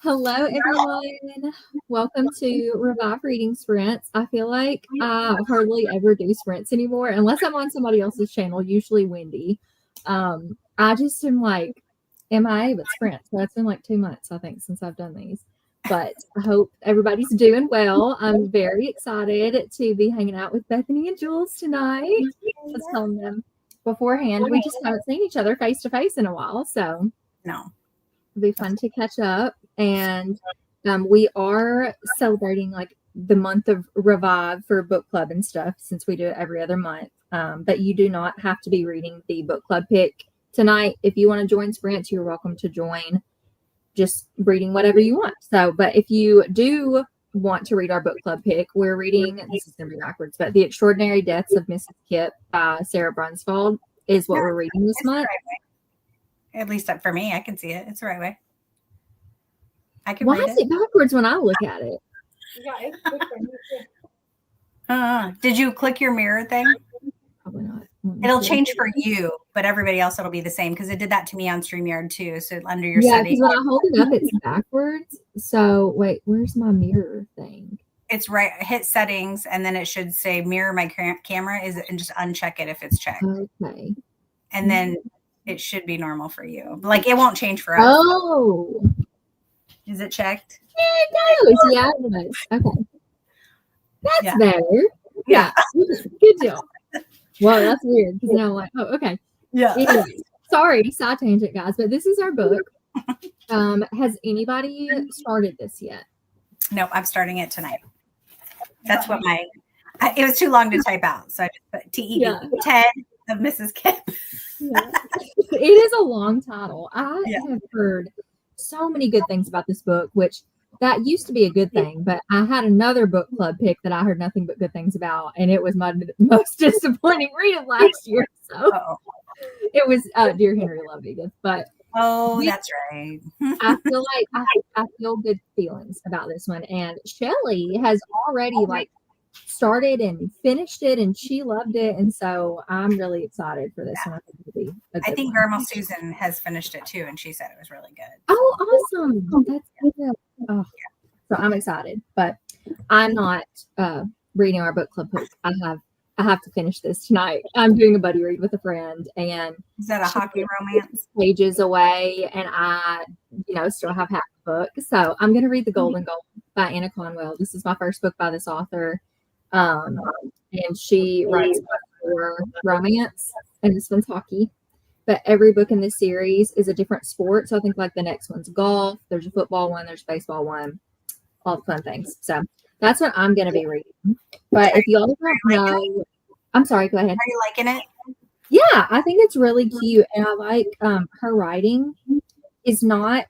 Hello, everyone. Welcome to Revive Reading Sprints. I feel like I hardly ever do sprints anymore, unless I'm on somebody else's channel, usually Wendy. I just am like MIA with sprints. So it's been like 2 months, I think, since I've done these. But I hope everybody's doing well. I'm very excited to be hanging out with Bethany and Jules tonight. I was telling them beforehand, we just haven't seen each other face to face in a while, so No. it'll be fun to catch up. And we are celebrating like the month of Revive for book club and stuff, since we do it every other month. But you do not have to be reading the book club pick tonight. If you want to join sprints, you're welcome to join, just reading whatever you want. So, but if you do want to read our book club pick, we're reading, this is going to be backwards, but The Extraordinary Deaths of Mrs. Kipp by Sarah Brunsfeld is what we're reading this month. At least for me, I can see it. It's the right way. I can Why read is it backwards when I look at it? Yeah, it's good for me too. Did you click your mirror thing? Probably not. It'll change for you, but everybody else it'll be the same because it did that to me on StreamYard too. So under your Yeah, settings, because when I hold it up, it's backwards. So wait, where's my mirror thing? it's right. Hit settings, and then it should say mirror my camera. And just uncheck it if it's checked. Okay. And then it should be normal for you. Like it won't change for us. Oh. Is it checked? It goes. Yeah, it is. Okay. That's better. Yeah. Good job. Well, that's weird because now I'm like, oh, okay. Yeah. Anyways, sorry, side tangent, guys, but this is our book. Has anybody started this yet? No, I'm starting it tonight. That's what it was too long to type out. So I just put TED, 10 of Mrs. Kipp. Yeah. It is a long title. I have heard so many good things about this book, which that used to be a good thing, but I had another book club pick that I heard nothing but good things about, and it was my most disappointing read of last year. So it was Dear Henry Love Edith, but that's right. I feel like I feel good feelings about this one, and Shelley has already like started and finished it, and she loved it, and so I'm really excited for this one. I think it'll be a good I think one. Grandma Susan has finished it too, and she said it was really good. Oh, awesome! That's good. Oh, so I'm excited, but I'm not reading our book club book. I have to finish this tonight. I'm doing a buddy read with a friend, and is that a hockey romance? Pages away, and I, still have half the book. So I'm going to read The Golden Goal by Anna Conwell. This is my first book by this author, and she writes for romance, and this one's hockey. But every book in this series is a different sport. So I think like the next one's golf. There's a football one. There's a baseball one. All the fun things. So that's what I'm going to be reading. But if y'all don't know, I'm sorry, go ahead. Are you liking it? Yeah, I think it's really cute. And I like her writing it's not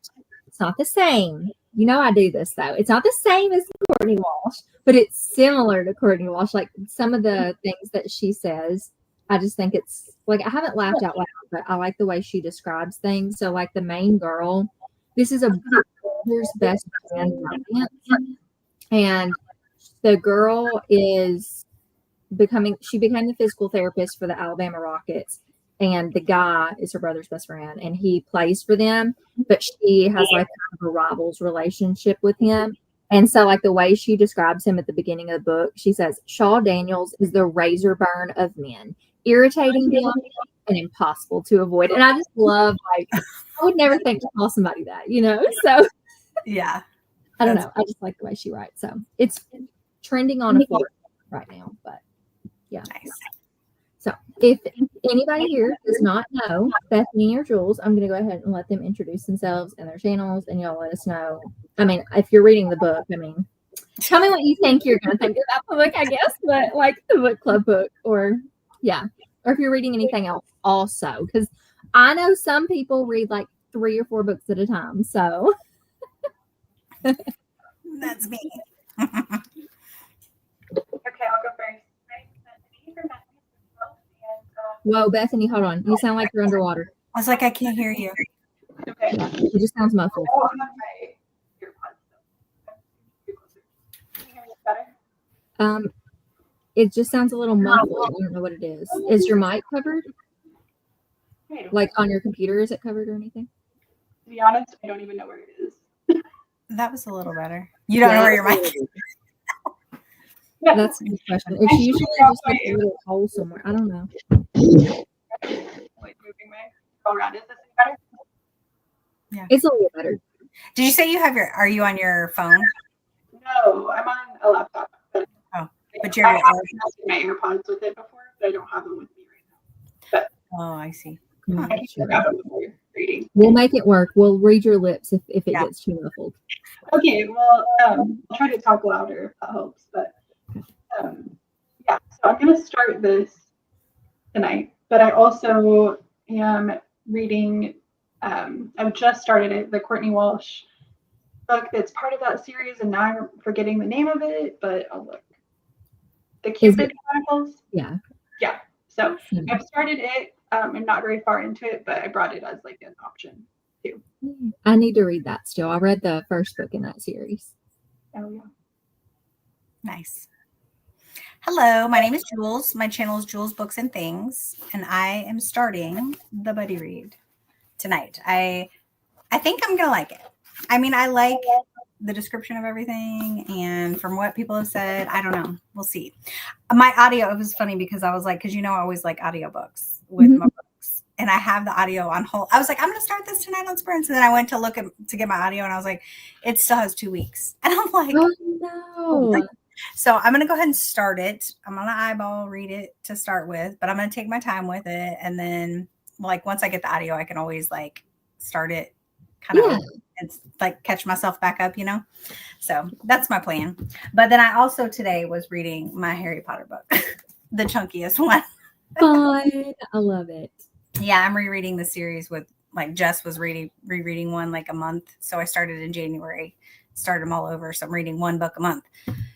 the same. I do this though. It's not the same as Courtney Walsh, but it's similar to Courtney Walsh. Like some of the things that she says, I just think it's like, I haven't laughed out loud, but I like the way she describes things. So like the main girl, this is a brother's best friend romance, and the girl became the physical therapist for the Alabama Rockets, and the guy is her brother's best friend, and he plays for them, but she has like kind of a rival's relationship with him. And so like the way she describes him at the beginning of the book, she says, Shaw Daniels is the razor burn of men, irritating beyond and impossible to avoid. And I just love, like, I would never think to call somebody that, so yeah, I don't know. I just like the way she writes. So it's trending on a 4 right now, but yeah. Nice. So if anybody here does not know Bethany or Jules, I'm going to go ahead and let them introduce themselves and their channels, and y'all let us know. I mean, if you're reading the book, tell me what you think you're going to think about the book, I guess, but like the book club book, or if you're reading anything else also, because I know some people read like 3 or 4 books at a time. So that's me. Okay, I'll go first. Whoa, Bethany, hold on. You sound like you're underwater. I was like, I can't hear you. Okay. It just sounds muffled. Oh, I'm not my earpods. Can you hear me better? It just sounds a little muffled. I don't know what it is. Is your mic covered? Like on your computer, is it covered or anything? To be honest, I don't even know where it is. That was a little better. You don't know where your mic is. Yeah. That's a good question. It's usually just like a little hole somewhere. I don't know. Like moving my go around. Is this better? It's a little better. Did you say are you on your phone? No, I'm on a laptop. But you're I have my AirPods with it before, but I don't have them with me right now. Oh, I see. I can grab them before reading. We'll make it work. We'll read your lips if it Yeah. gets too muffled. Okay, well, I'll try to talk louder if that helps. But yeah, so I'm going to start this tonight. But I also am reading, I've just started it, the Courtney Walsh book that's part of that series, and now I'm forgetting the name of it, but I'll look. The Cupid Chronicles? Yeah. Yeah. So Mhm. I've started it. I'm not very far into it, but I brought it as like an option too. I need to read that still. I read the first book in that series. Oh yeah. Nice. Hello, my name is Jules. My channel is Jules Books and Things, and I am starting the buddy read tonight. I think I'm gonna like it. I mean, I like the description of everything, and from what people have said, I don't know. We'll see. My audio, it was funny because I was like, because I always like audiobooks with my books, and I have the audio on hold. I was like, I'm gonna start this tonight on Sprints, and then I went to get my audio, and I was like, it still has 2 weeks, and I'm like, Oh no. so I'm going to go ahead and start it. I'm going to eyeball read it to start with, but I'm going to take my time with it. And then like, once I get the audio, I can always like start it kind of and like catch myself back up, So that's my plan. But then I also today was reading my Harry Potter book, the chunkiest one. Fun. I love it. Yeah. I'm rereading the series with like Jess was rereading one like a month. So I started in January, started them all over. So I'm reading one book a month.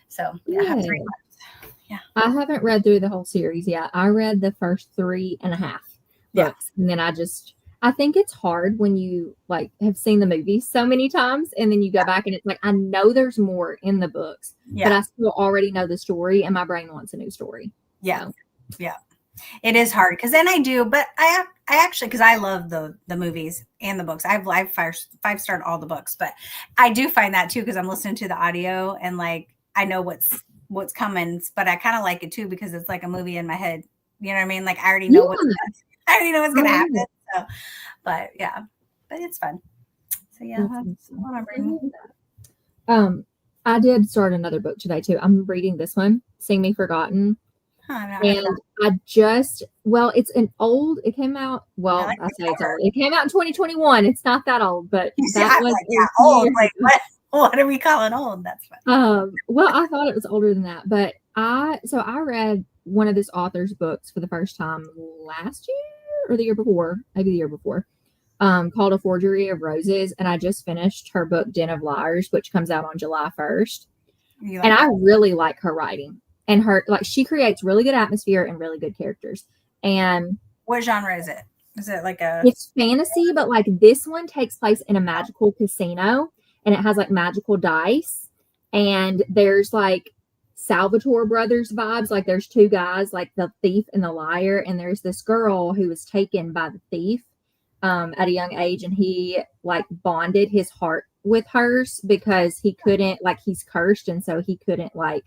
So yeah, I have 3 months. Yeah. I haven't read through the whole series yet. I read the first 3.5 books. And then I think it's hard when you like have seen the movies so many times and then you go back and it's like, I know there's more in the books, but I still already know the story and my brain wants a new story. Yeah. So. Yeah. It is hard because then I do, but I actually, because I love the movies and the books. I've 5-starred all the books, but I do find that too because I'm listening to the audio and like I know what's coming, but I kind of like it too because it's like a movie in my head. You know what I mean? Like I already know what's going to happen. So, but yeah, but it's fun. So yeah, that's what I'm reading. I did start another book today too. I'm reading this one, Sing Me Forgotten. And it's an old, it came out, I say it's old. It came out in 2021. It's not that old, but that was old. Like, what are we calling old? That's fine. Well, I thought it was older than that, but I read one of this author's books for the first time last year or the year before, maybe the year before, called A Forgery of Roses. And I just finished her book, Den of Liars, which comes out on July 1st. And I really like her writing. And she creates really good atmosphere and really good characters. And what genre is it? Is it like it's fantasy, but like this one takes place in a magical casino and it has like magical dice. And there's like Salvatore Brothers vibes. Like there's 2 guys, like the thief and the liar. And there's this girl who was taken by the thief at a young age. And he like bonded his heart with hers because he couldn't, like he's cursed. And so he couldn't like,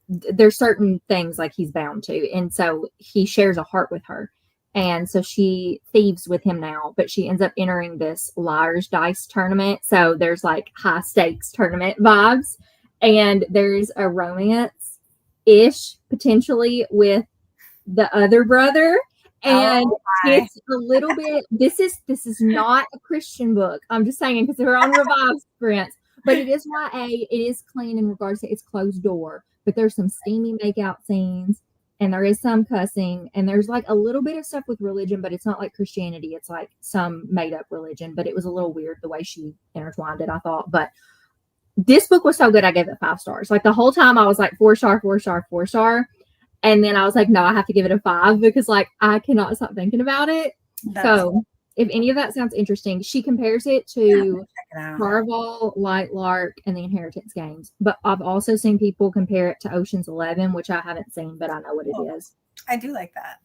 there's certain things like he's bound to. And so he shares a heart with her. And so she thieves with him now, but she ends up entering this liar's dice tournament. So there's like high stakes tournament vibes. And there's a romance-ish potentially with the other brother. And it's a little bit, this is not a Christian book. I'm just saying because we're on Revive Sprints. But it is YA. It is clean in regards to it's closed door. But there's some steamy makeout scenes and there is some cussing and there's like a little bit of stuff with religion, but it's not like Christianity. It's like some made up religion, but it was a little weird the way she intertwined it, I thought. But this book was so good. I gave it 5 stars. Like the whole time I was like 4-star, 4-star, 4-star. And then I was like, no, I have to give it a 5 because like I cannot stop thinking about it. So if any of that sounds interesting, she compares it to Carval, Light Lark, and the Inheritance Games. But I've also seen people compare it to Ocean's 11, which I haven't seen, but I know what it is. I do like that.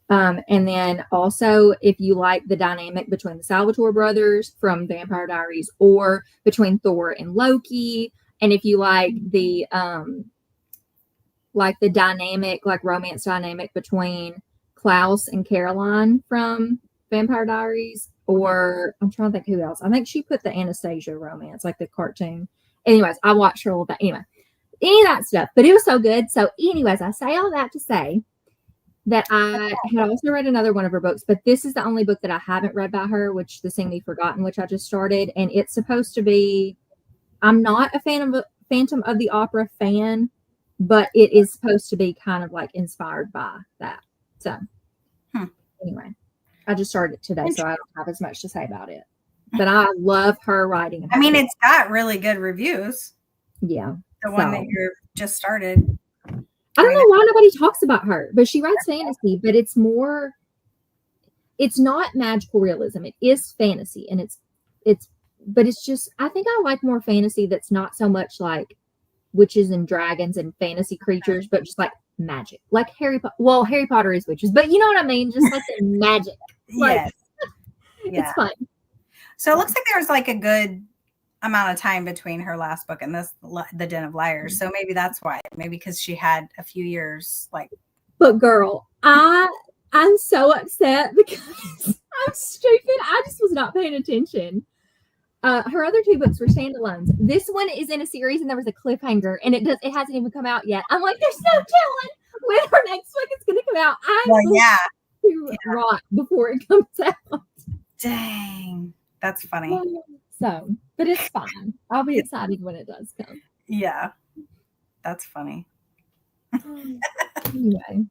And then also, if you like the dynamic between the Salvatore brothers from Vampire Diaries or between Thor and Loki, and if you like the dynamic, like romance dynamic between Klaus and Caroline from Vampire Diaries, or I'm trying to think who else. I think she put the Anastasia romance, like the cartoon. Anyways, I watched her a little bit. Anyway, any of that stuff, but it was so good. So, anyways, I say all that to say that I had also read another one of her books, but this is the only book that I haven't read by her, which The Sing Me Forgotten, which I just started. And it's supposed to be, I'm not a fan of Phantom of the Opera fan, but it is supposed to be kind of like inspired by that. So anyway, I just started it today, so I don't have as much to say about it. But I love her writing. I mean, it's got really good reviews. Yeah. The one that you just started. I don't know why nobody talks about her, but she writes fantasy, but it's not magical realism. It is fantasy, and but it's just, I think I like more fantasy that's not so much like witches and dragons and fantasy creatures, but just like magic, like Harry Potter. Well, Harry Potter is witches, but you know what I mean? Just like the magic. Like, yes. It's fun. So it looks like there was like a good amount of time between her last book and this, The Den of Liars. So maybe that's why. Maybe because she had a few years like. But girl, I'm so upset because I'm stupid. I just was not paying attention. Her other two books were standalones. This one is in a series, and there was a cliffhanger, and it hasn't even come out yet. I'm like, there's no telling when her next book is going to come out. I'm rot before it comes out. Dang, that's funny. So, but it's fine. I'll be excited when it does come. Yeah, that's funny. Anyway.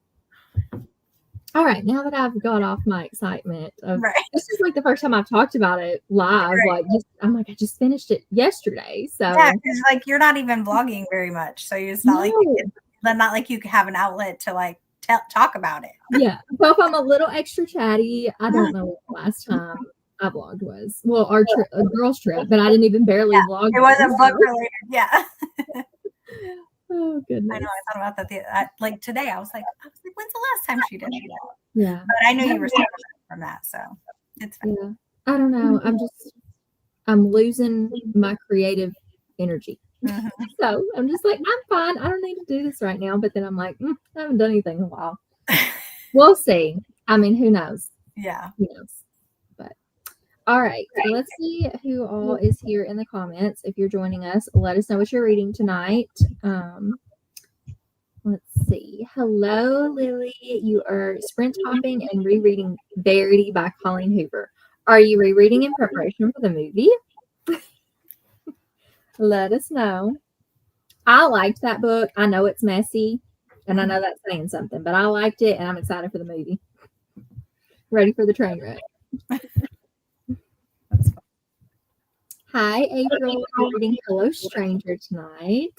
All right, now that I've got off my excitement of this is like the first time I've talked about it live. Like, I just finished it yesterday. So yeah, because like you're not even vlogging very much, so it's not like you can have an outlet to like talk about it. Yeah, so if I'm a little extra chatty, I don't know what the last time I vlogged was. Well, our girls trip, but I didn't even barely vlog. It wasn't book related. Yeah. Oh goodness! I know. I thought about that. Like today, I was like, when's the last time she did that? Yeah. But I knew you were separate from that, so it's fine. Yeah. I don't know. I'm losing my creative energy. Mm-hmm. So I'm just like, I'm fine. I don't need to do this right now. But then I'm like, I haven't done anything in a while. We'll see. I mean, who knows? Yeah. Who knows? But all right. So let's see who all is here in the comments. If you're joining us, let us know what you're reading tonight. Let's see. Hello, Lily. You are sprint hopping and rereading Verity by Colleen Hoover. Are you rereading in preparation for the movie? Let us know. I liked that book. I know it's messy, and I know that's saying something, but I liked it, and I'm excited for the movie. Ready for the train wreck. Hi, April. You're reading Hello, Stranger tonight.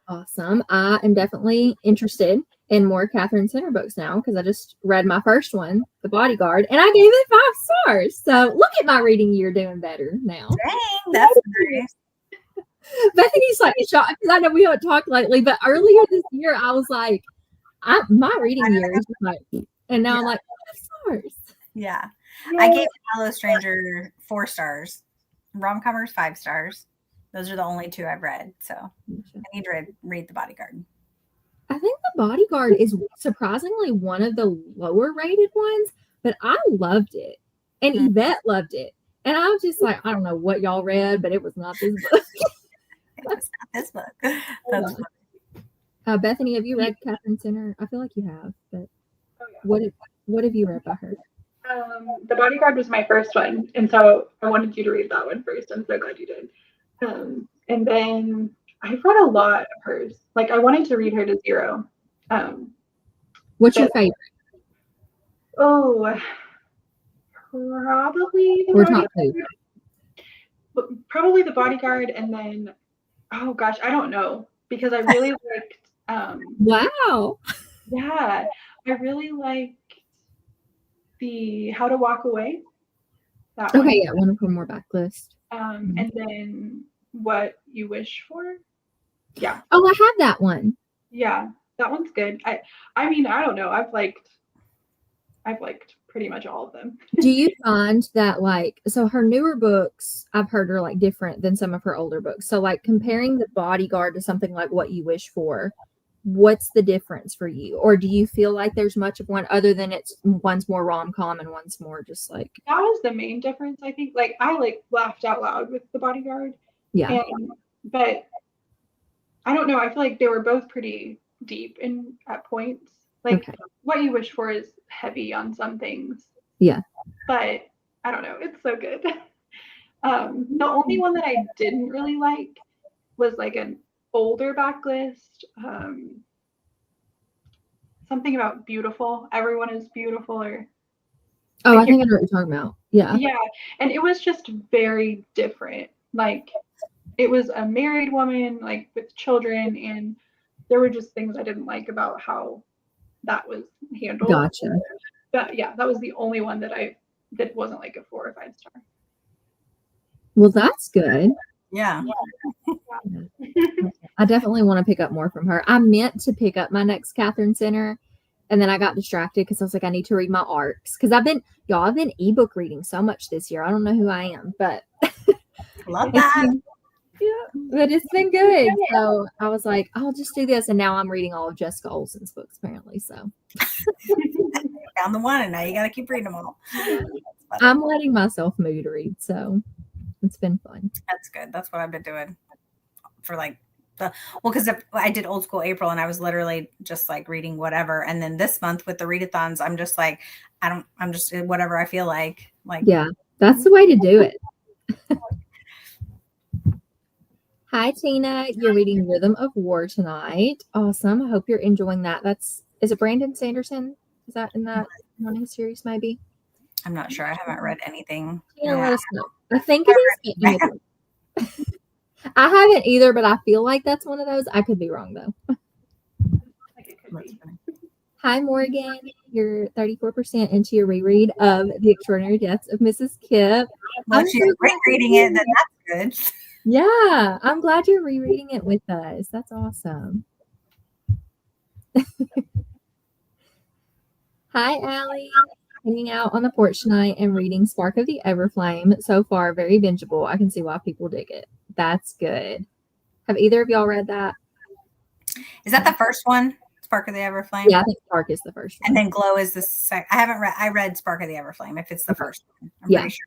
Awesome. I am definitely interested in more Catherine Center books now because I just read my first one, The Bodyguard, and I gave it 5 stars. So look at my reading year doing better now. Dang, that's nice. Bethany's like shocked because I know we haven't talked lately, but earlier this year I was like, my reading year is like, and now I'm like 5 stars. Yeah. I gave Hello Stranger 4 stars. Rom-comers 5 stars. Those are the only 2 I've read. So I need to read The Bodyguard. I think The Bodyguard is surprisingly one of the lower rated ones, but I loved it. And Yvette loved it. And I was just like, I don't know what y'all read, but it was not this book. It was not this book. That's funny. Bethany, have you read Catherine Center? I feel like you have, but what have you read by her? The Bodyguard was my first one, and so I wanted you to read that one first. I'm so glad you did. And then I've read a lot of hers. Like I wanted to read her to zero. What's your favorite? Oh, probably probably The Bodyguard, and then oh gosh, I don't know because I really liked. Wow. Yeah, I really liked the How to Walk Away. That one. Yeah, one of her more backlist. And then What You Wish For. Yeah. Oh, I have that one. Yeah, that one's good. I mean, I don't know. I've liked I've liked pretty much all of them. Do you find that like, so her newer books, I've heard are like different than some of her older books. So like comparing The Bodyguard to something like What You Wish For, what's the difference for you? Or do you feel like there's much of one other than it's one's more rom-com and one's more just like, That was the main difference, I think. Like I like laughed out loud with The Bodyguard. yeah. But I don't know. I feel like they were both pretty deep in at points. Like What You Wish For is heavy on some things. Yeah. But I don't know. It's so good. The only one that I didn't really like was like an older backlist. Something about beautiful. Everyone is beautiful, or I think I know what you're talking about. Yeah. Yeah. And it was just very different. Like it was a married woman, like with children, and there were just things I didn't like about how that was handled. Gotcha. But yeah, that was the only one that wasn't like a 4 or 5 star. Well, that's good. Yeah. I definitely want to pick up more from her. I meant to pick up my next Catherine Center, and then I got distracted because I was like, I need to read my arcs, because I've been ebook reading so much this year. I don't know who I am, but Love that. But it's been good. So I was like, I'll just do this, and now I'm reading all of Jessica Olsen's books apparently. So Found the one, and now you got to keep reading them all. I'm letting myself mood read, so it's been fun. That's good. That's what I've been doing for like because I did Old School April, and I was literally just like reading whatever. And then this month with the readathons, I'm just like, I'm just whatever I feel like. Like, yeah, that's the way to do it. Hi, Tina. You're reading Rhythm of War tonight. Awesome. I hope you're enjoying that. Is it Brandon Sanderson? Is that in that one of his series, maybe? I'm not sure. I haven't read anything. Yeah, let us know. I think it is. I haven't either, but I feel like that's one of those. I could be wrong, though. Hi, Morgan. You're 34% into your reread of The Extraordinary Deaths of Mrs. Kipp. Well, she's rereading it, then that's good. Yeah, I'm glad you're rereading it with us. That's awesome. Hi, Allie. Hanging out on the porch tonight and reading Spark of the Everflame. So far, very bingeable. I can see why people dig it. That's good. Have either of y'all read that? Is that the first one? Spark of the Everflame? Yeah, I think Spark is the first one. And then Glow is the second. I read Spark of the Everflame, if it's the first one. I'm pretty sure.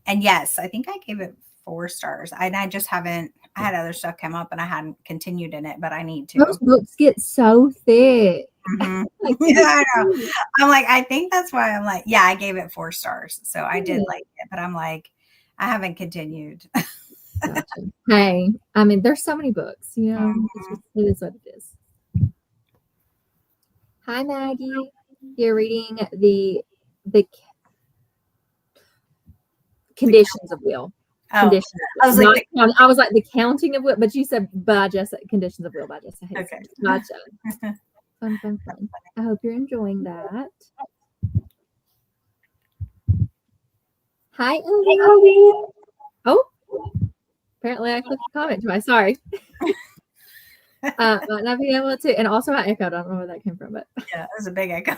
And yes, I think I gave it 4 stars. I just haven't, I had other stuff come up and I hadn't continued in it, but I need to. Those books get so thick. Mm-hmm. Yeah, I know. I'm like, I think that's why I'm like, yeah, I gave it 4 stars. So I did like it, but I'm like, I haven't continued. Gotcha. Hey, I mean, there's so many books, you know, it is what it is. Hi, Maggie. You're reading the Conditions of Will. Oh, I was like, I was like the Counting of Will, but you said by Jessica, Conditions of Will by Jessica Hayes. Okay. Gotcha. Fun. I hope you're enjoying that. Hi, Ellie. Oh, apparently I clicked the comment twice. Sorry. Might not be able to, and also I echoed. I don't know where that came from, but yeah, it was a big echo.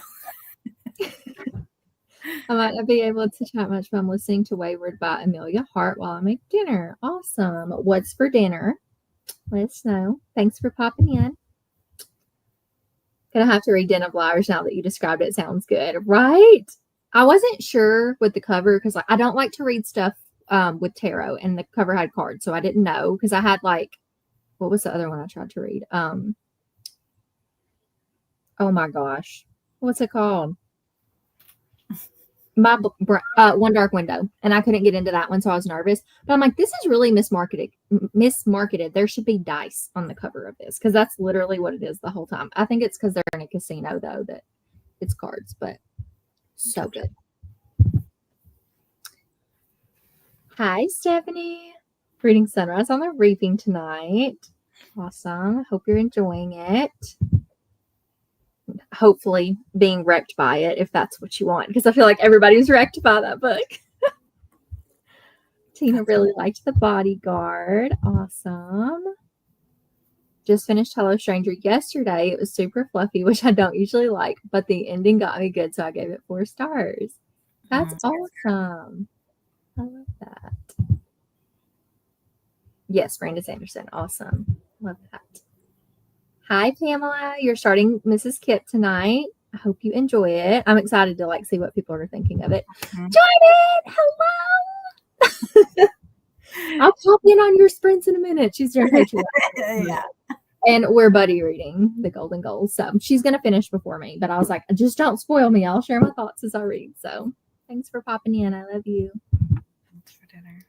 I might not be able to chat much, but I'm listening to Wayward by Amelia Hart while I make dinner. Awesome. What's for dinner? Let us know. Thanks for popping in. Gonna have to read Den of Flowers now that you described it. Sounds good, right? I wasn't sure with the cover because I don't like to read stuff with tarot, and the cover had cards, so I didn't know because I had like, what was the other one I tried to read? Oh my gosh, what's it called? My One Dark Window, and I couldn't get into that one, so I was nervous. But I'm like, this is really mismarketed. There should be dice on the cover of this because that's literally what it is the whole time. I think it's because they're in a casino though that it's cards, but so good. Hi, Stephanie. Reading Sunrise on the Reaping tonight. Awesome. Hope you're enjoying it. Hopefully being wrecked by it if that's what you want, because I feel like everybody's wrecked by that book. Tina really liked The Bodyguard. Awesome. just finished Hello Stranger yesterday. It was super fluffy, which I don't usually like, but the ending got me good, so I gave it 4 stars. That's awesome. I love that. Yes, Brandon Sanderson. Awesome. Love that. Hi, Pamela. You're starting Mrs. Kip tonight. I hope you enjoy it. I'm excited to see what people are thinking of it. Jordan, hello. I'll pop in on your sprints in a minute. She's doing Patreon. Yeah. And we're buddy reading The Golden Goals. So she's going to finish before me. But I was like, just don't spoil me. I'll share my thoughts as I read. So thanks for popping in. I love you. What's for dinner?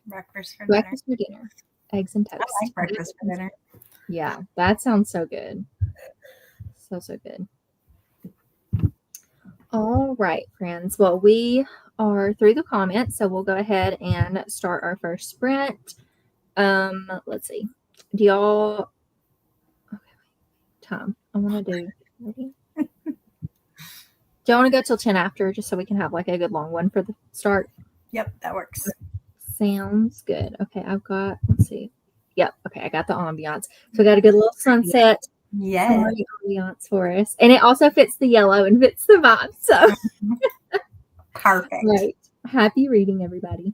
Breakfast for dinner. Breakfast for dinner. Eggs and toast. I like breakfast for dinner. Yeah, that sounds so good. So good. All right, friends. Well, we are through the comments, so we'll go ahead and start our first sprint. Let's see. Do y'all time? I want to do ready? Do y'all want to go till 10 after just so we can have a good long one for the start? Yep, that works. Sounds good. Okay, let's see. Yep. Okay, I got the ambiance. So we got a good little sunset. Yes. Ambiance for us. And it also fits the yellow and fits the vibe. So Perfect. right. Happy reading, everybody.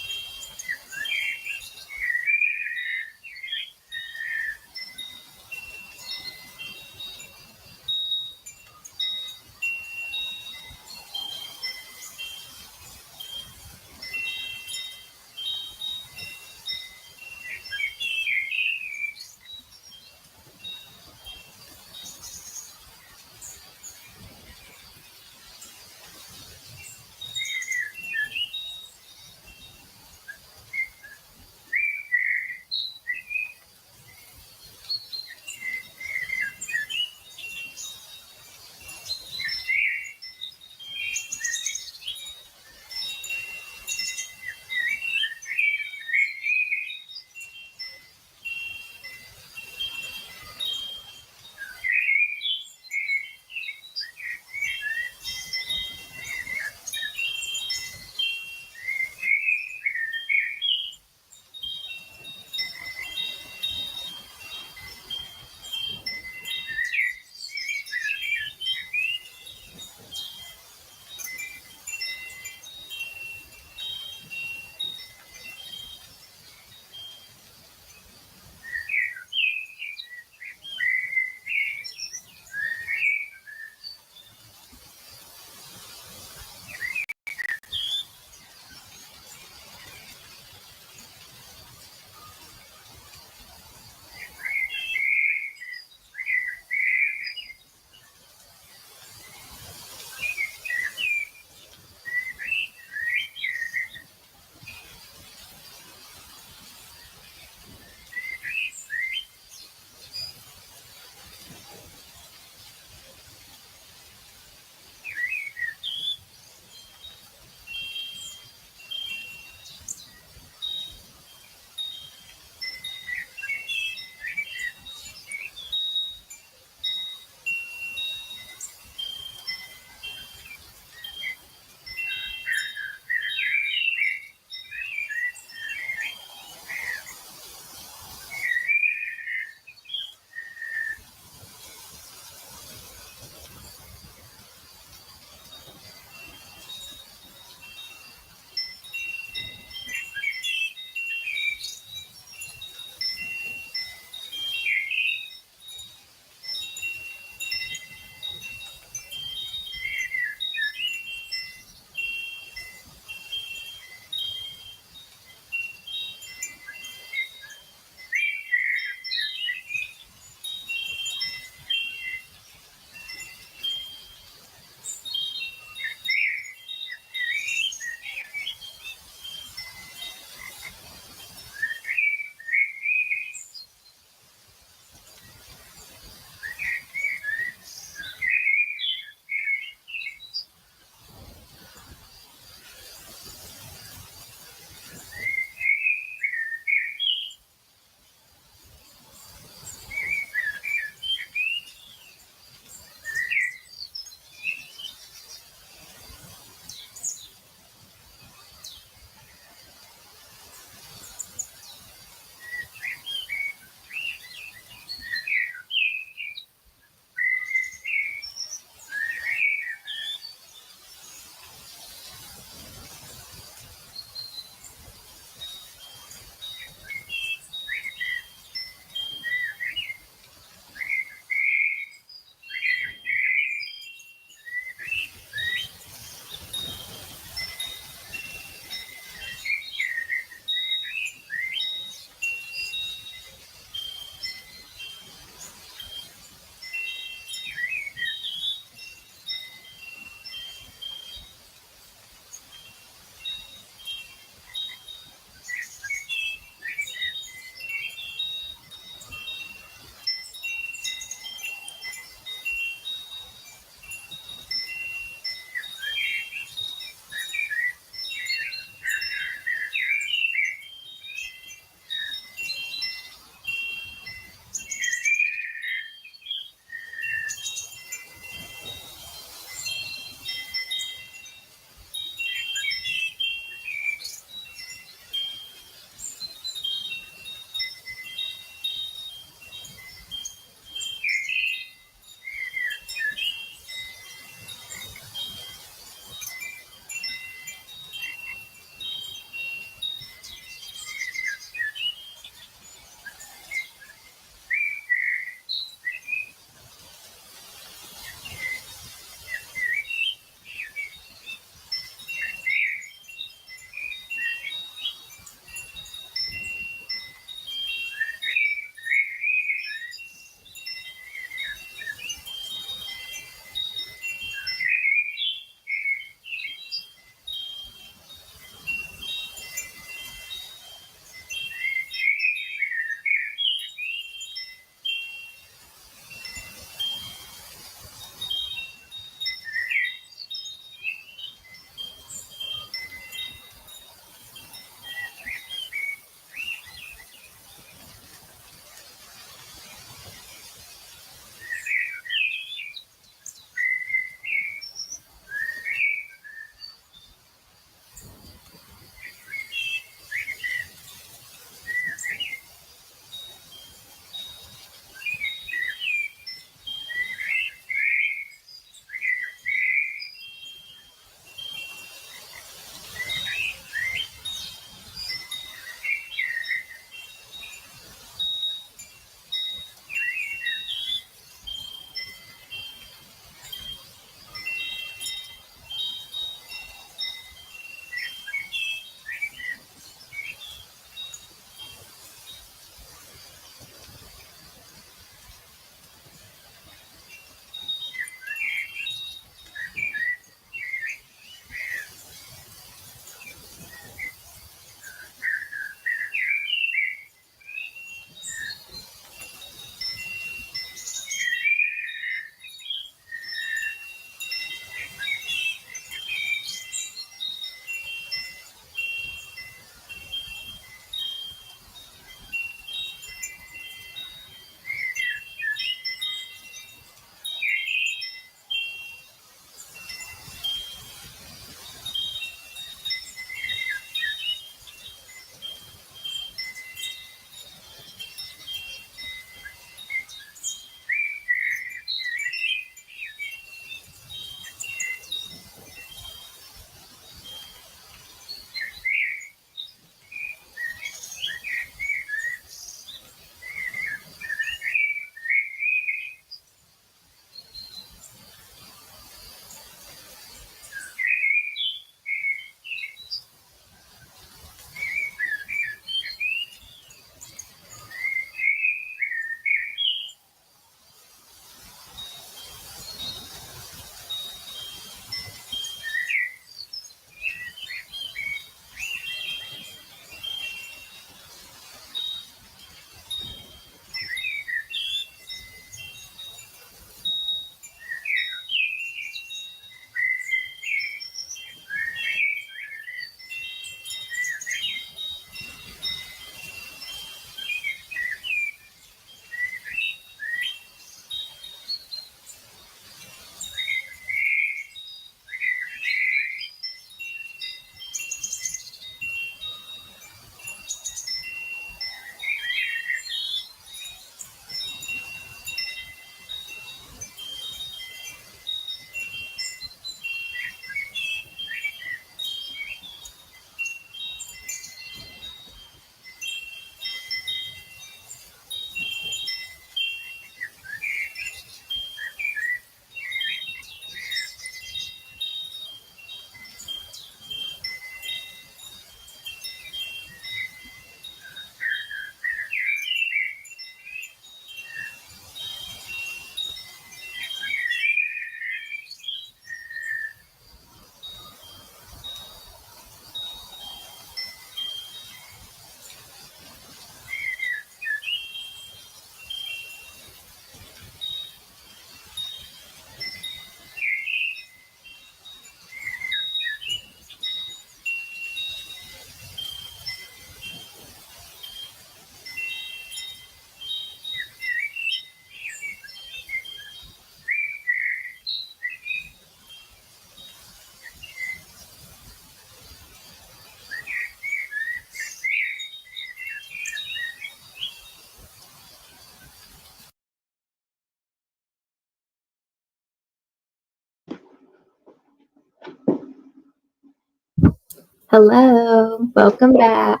Hello, welcome back.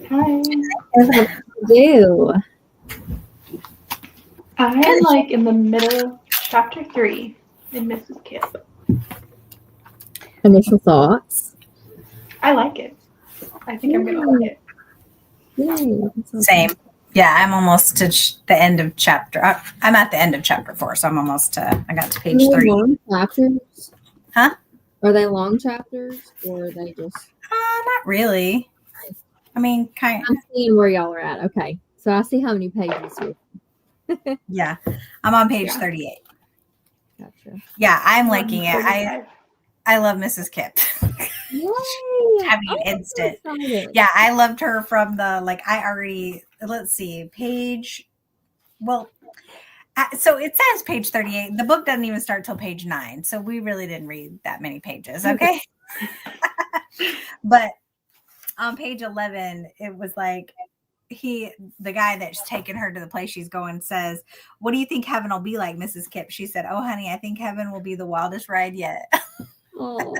Hi. How do you do? I'm like in the middle of chapter 3 in Mrs. Kip. Initial thoughts? I like it. I think I'm gonna like it. Yay. That's awesome. Same. Yeah, I'm almost to the end of chapter. I'm at the end of chapter 4, so I'm almost to. I got to page Are they 3. long chapters? Huh? Are they long chapters or are they just? Not really. I mean, kind of. I'm seeing where y'all are at. Okay, so I see how many pages here. Yeah, I'm on page Yeah. 38. Gotcha. Yeah, I'm liking it. 135. I love Mrs. Kip. Yay! Having I'm so instant. excited. Yeah, I loved her from the let's see, page. Well, so it says page 38. The book doesn't even start till page 9, so we really didn't read that many pages. Okay, but on page 11, it was like the guy that's taking her to the place she's going says, "What do you think heaven will be like, Mrs. Kip?" She said, "Oh, honey, I think heaven will be the wildest ride yet." Oh.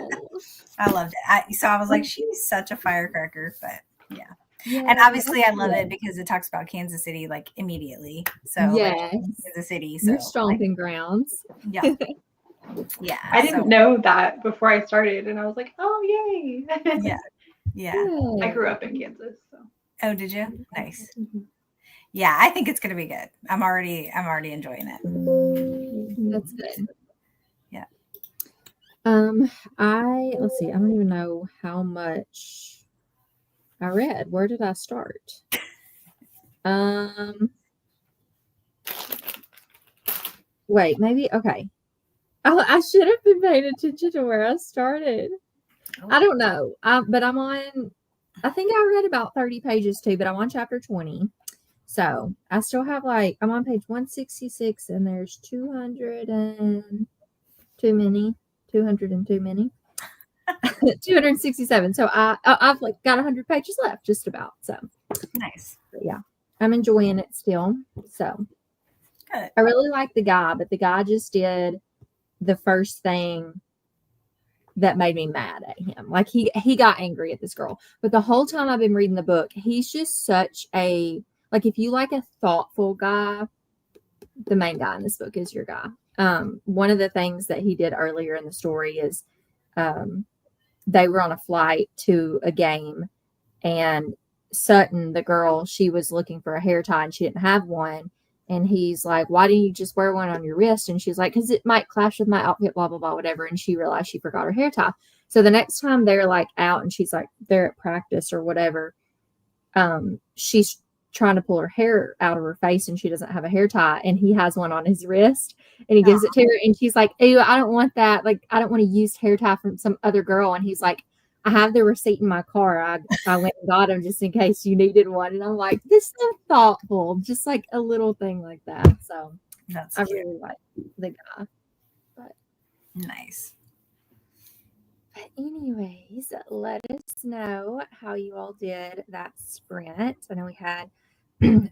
I loved it. So I was like, she's such a firecracker, but yeah. Yeah, And obviously I that's love good. it because it talks about Kansas City like immediately. So like, Yes. Kansas City. So Your stomping grounds. yeah. Yeah. I didn't know that before I started, and I was like, "Oh, yay!" Yeah. Yeah. I grew up in Kansas, so. Oh, did you? Nice. Mhm. Yeah, I think it's gonna be good. I'm already enjoying it. That's good. Yeah. Let's see, I don't even know how much I read. Where did I start? Wait, maybe okay. Oh, I should have been paying attention to where I started. I don't know. But I'm on, I think I read about 30 pages too, but I'm on chapter 20. So I still have I'm on page 166 and there's 200 and too many, 267. So I've got 100 pages left just about. So Nice. yeah, I'm enjoying it still. So Good. I really like the guy, but the guy just did the first thing that made me mad at him. Like he got angry at this girl. But the whole time I've been reading the book, he's just such a if you like a thoughtful guy, the main guy in this book is your guy. One of the things that he did earlier in the story is they were on a flight to a game and Sutton, the girl, she was looking for a hair tie and she didn't have one. And he's like, why didn't you just wear one on your wrist? And she's like, because it might clash with my outfit, blah, blah, blah, whatever. And she realized she forgot her hair tie. So the next time they're out and she's they're at practice or whatever, she's trying to pull her hair out of her face and she doesn't have a hair tie. And he has one on his wrist and he gives it to her. And she's like, ew, I don't want that. I don't want to use hair tie from some other girl. And he's like, I have the receipt in my car. I went and got him just in case you needed one. And I'm like, this is so thoughtful. Just a little thing like that. So That's I cute. really like the guy. Nice. But anyways, let us know how you all did that sprint. I know we had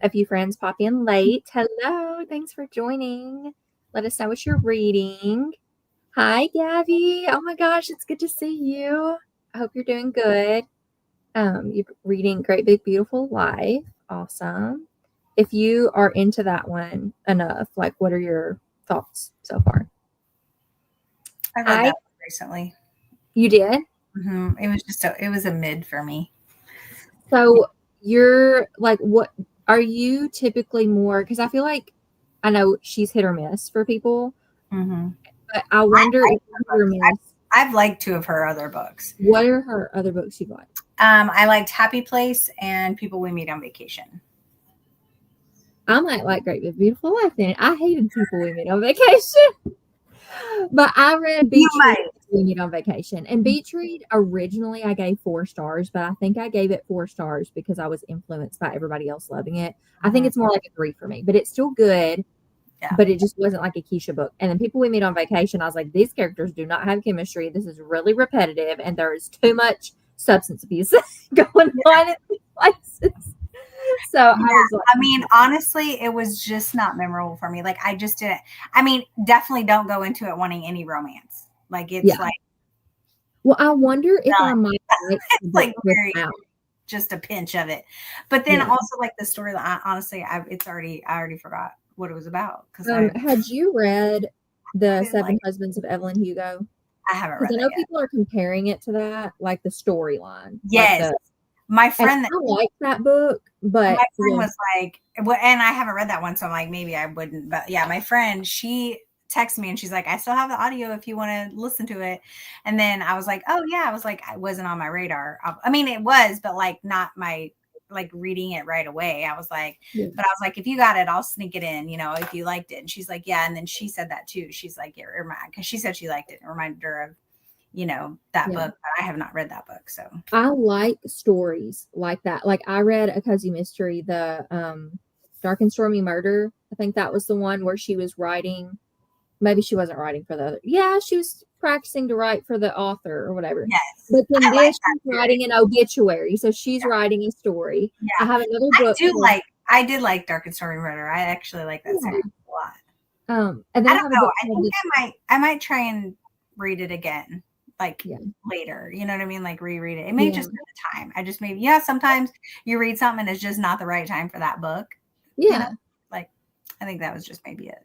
a few friends pop in late. Hello. Thanks for joining. Let us know what you're reading. Hi, Gabby. Oh my gosh, it's good to see you. I hope you're doing good. You're reading Great Big Beautiful Life. Awesome. If you are into that one enough, what are your thoughts so far? I read that one recently. You did? Mm-hmm. It was it was a mid for me. So you're what are you typically more? Because I feel I know she's hit or miss for people, Mm-hmm. but I wonder if you're hit or miss. I've liked 2 of her other books. What are her other books you like? I liked Happy Place and People We Meet on Vacation. I might like Great Big Beautiful Life then. I hated People We Meet on Vacation. But I read Beach Read We Meet on Vacation. And Beach Read, originally I gave 4 stars, but I think I gave it 4 stars because I was influenced by everybody else loving it. I think it's more like a 3 for me, but it's still good. Yeah. But it just wasn't like a Keisha book. And then People We Meet on Vacation, I was like, these characters do not have chemistry. This is really repetitive, and there is too much substance abuse going on in these places. So I was like, I mean, honestly, it was just not memorable for me. I just didn't. I mean, definitely don't go into it wanting any romance. It's Well, I wonder if I might like the It's like book very without. just a pinch of it. But then Yeah. also like the story, honestly, I already forgot what it was about because I Had you read The didn't Seven like Husbands of Evelyn Hugo? I haven't Because read I that know yet. people are comparing it to that, like the storyline. Yes. My And friend I like that book, but was like, well, and I haven't read that one, so I'm like, maybe I wouldn't. But yeah, my friend, she texted me and she's like, I still have the audio if you want to listen to it. And then I was like, oh yeah, I was like, I wasn't on my radar. I mean, it was, but like not my like reading it right away. I was like, Yeah. but I was like, if you got it, I'll sneak it in, if you liked it. And she's like, yeah. And then she said that too. She's like, because she said she liked it. It reminded her of, that Yeah. book, but I have not read that book. So I like stories like that. Like I read A Cozy Mystery, the Dark and Stormy Murder. I think that was the one where she was writing. Maybe she wasn't writing for the other. Yeah, she was practicing to write for the author or whatever. yes. But then I like this, she's writing an obituary. So she's writing a story. Yeah. I have another book. I did like Dark and Stormy Murder. I actually like that series a lot. And then I don't know. I think I might try and read it again, like later. You know what I mean? Like reread it. It may just be the time. I just maybe sometimes you read something and it's just not the right time for that book. Yeah. Like I think that was just maybe it.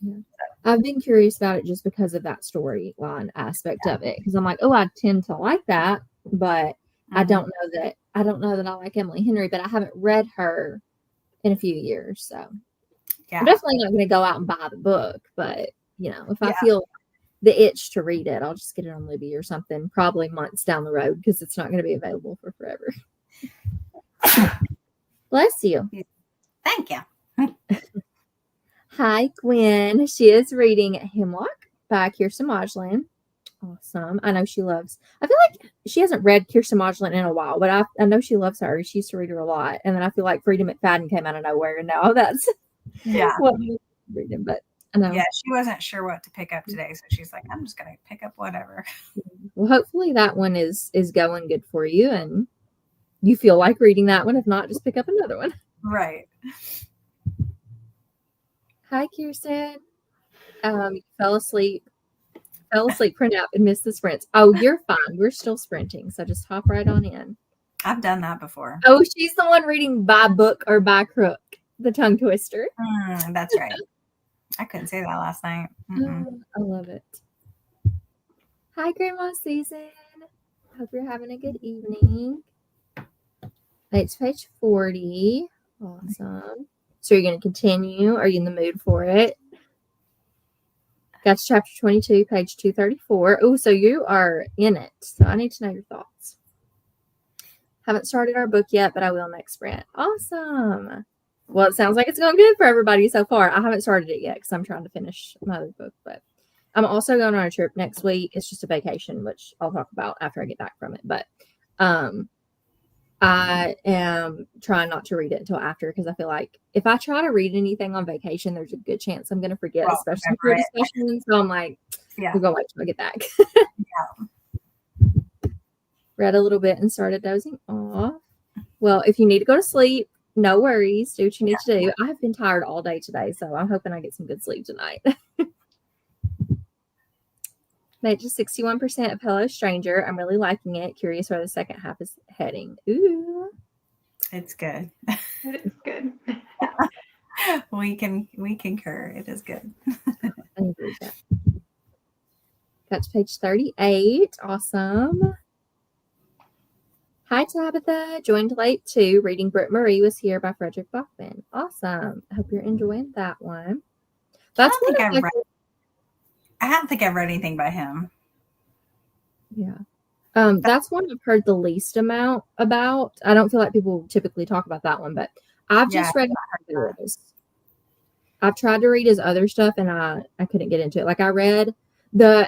Yeah. I've been curious about it just because of that storyline aspect of it. Because I'm like, oh, I tend to like that, but I don't know that I like Emily Henry, but I haven't read her in a few years. So I'm definitely not going to go out and buy the book, but if I feel the itch to read it, I'll just get it on Libby or something, probably months down the road because it's not going to be available for forever. Bless you. Thank you. Hi, Gwen. She is reading Hemlock by Kirsten Modglin. Awesome. I know she loves. I feel like she hasn't read Kirsten Modglin in a while, but I know she loves her. She used to read her a lot, and then I feel like Frida McFadden came out of nowhere, and now that's what I'm reading. But I know. Yeah, she wasn't sure what to pick up today, so she's like, "I'm just gonna pick up whatever." Well, hopefully that one is going good for you, and you feel like reading that one. If not, just pick up another one. Right. Hi, Kirsten. You fell asleep print out and missed the sprints. Oh, you're fine. We're still sprinting, so just hop right on in. I've done that before. Oh, she's the one reading by book or by crook, the tongue twister. That's right. I couldn't say that last night. I love it. Hi, Grandma Susan. Hope you're having a good evening. It's page 40. Awesome. So you're going to continue? Are you in the mood for it? That's chapter 22, page 234. Oh, so you are in it. So I need to know your thoughts. Haven't started our book yet, but I will next sprint. Awesome. Well, it sounds like it's going good for everybody so far. I haven't started it yet because I'm trying to finish my other book, but I'm also going on a trip next week. It's just a vacation, which I'll talk about after I get back from it. But I am trying not to read it until after because I feel like if I try to read anything on vacation, there's a good chance I'm going to forget, especially for discussion. So I'm like, we're going to wait till I get back. Read a little bit and started dozing off. Well, if you need to go to sleep, no worries. Do what you need to do. I have been tired all day today, so I'm hoping I get some good sleep tonight. Made to 61% of Hello Stranger. I'm really liking it. Curious where the second half is heading. Ooh. It's good. It is good. We concur. It is good. I agree with that. Got to page 38. Awesome. Hi, Tabitha. Joined late too. Reading Britt Marie Was Here by Frederick Bachman. Awesome. I hope you're enjoying that one. That's I don't think I've read anything by him. Yeah. That's one I've heard the least amount about. I don't feel like people typically talk about that one, but I've just read his. I've tried to read his other stuff and I couldn't get into it. Like I read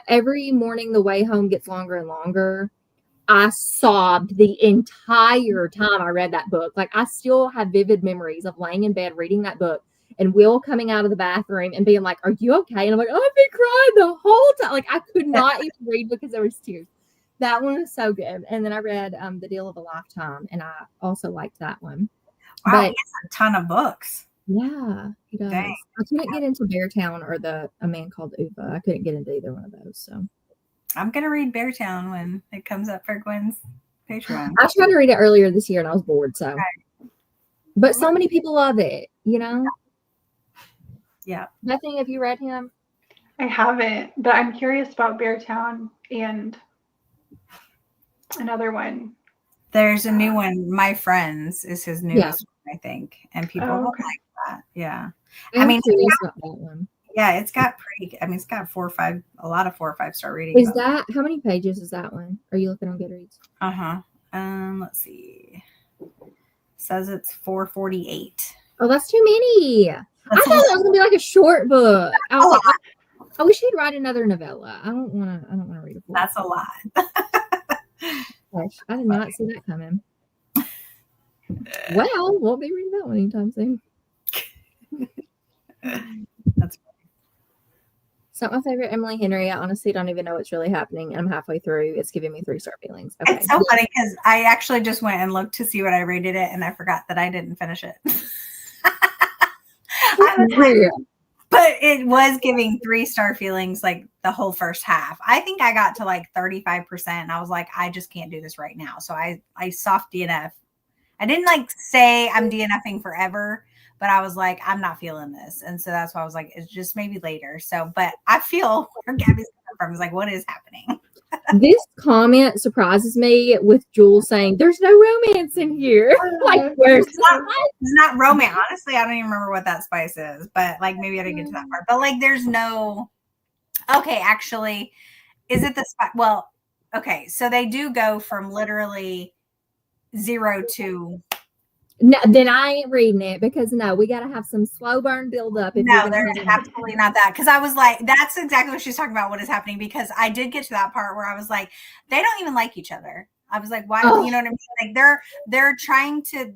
Every Morning the Way Home Gets Longer and Longer. I sobbed the entire time I read that book. Like I still have vivid memories of laying in bed reading that book and Will coming out of the bathroom and being like, "Are you okay?" And I'm like, "Oh, I've been crying the whole time." Like I could not even read because there was tears. That one was so good. And then I read The Deal of a Lifetime, and I also liked that one. Wow, he has a ton of books. Yeah, he does. Dang. I couldn't get into Beartown or A Man Called Uva. I couldn't get into either one of those. So I'm gonna read Beartown when it comes up for Gwen's Patreon. I tried to read it earlier this year and I was bored. So, but so many people love it. You know. Yeah. Nothing. Have you read him? I haven't, but I'm curious about Beartown and another one. There's a new one. My Friends is his newest one, I think, and people don't like that. Yeah. I'm curious about that one. Yeah, it's got it's got 4 or 5, a lot of 4 or 5 star ratings. Is that how many pages is that one? Are you looking on Goodreads? Let's see. Says it's 448. Oh, that's too many. I thought that was gonna be like a short book. I was like, I wish he'd write another novella. I don't want to read a book. That's a lot. Gosh, I did not see that coming. Well, won't be reading that one anytime soon. That's funny. It's not my favorite Emily Henry. I honestly don't even know what's really happening. I'm halfway through. It's giving me 3-star feelings. Okay. It's so funny because I actually just went and looked to see what I rated it, and I forgot that I didn't finish it. But it was giving 3-star feelings like the whole first half. I think I got to like 35%, and I was like, I just can't do this right now. So I soft DNF. I didn't like say I'm DNFing forever, but I was like, I'm not feeling this. And so that's why I was like, it's just maybe later. So, but I feel where Gabby's coming from. Is like, what is happening? This comment surprises me with Jules saying, there's no romance in here. Like, where's it's not romance. Honestly, I don't even remember what that spice is, but like maybe I didn't get to that part. But like, there's no, okay, actually, is it the spice? Well, okay. So they do go from literally 0 to. No, then I ain't reading it because no, we got to have some slow burn build up. No, there's absolutely not that. Because I was like, that's exactly what she's talking about. What is happening? Because I did get to that part where I was like, they don't even like each other. I was like, why? You know what I mean? Like they're trying to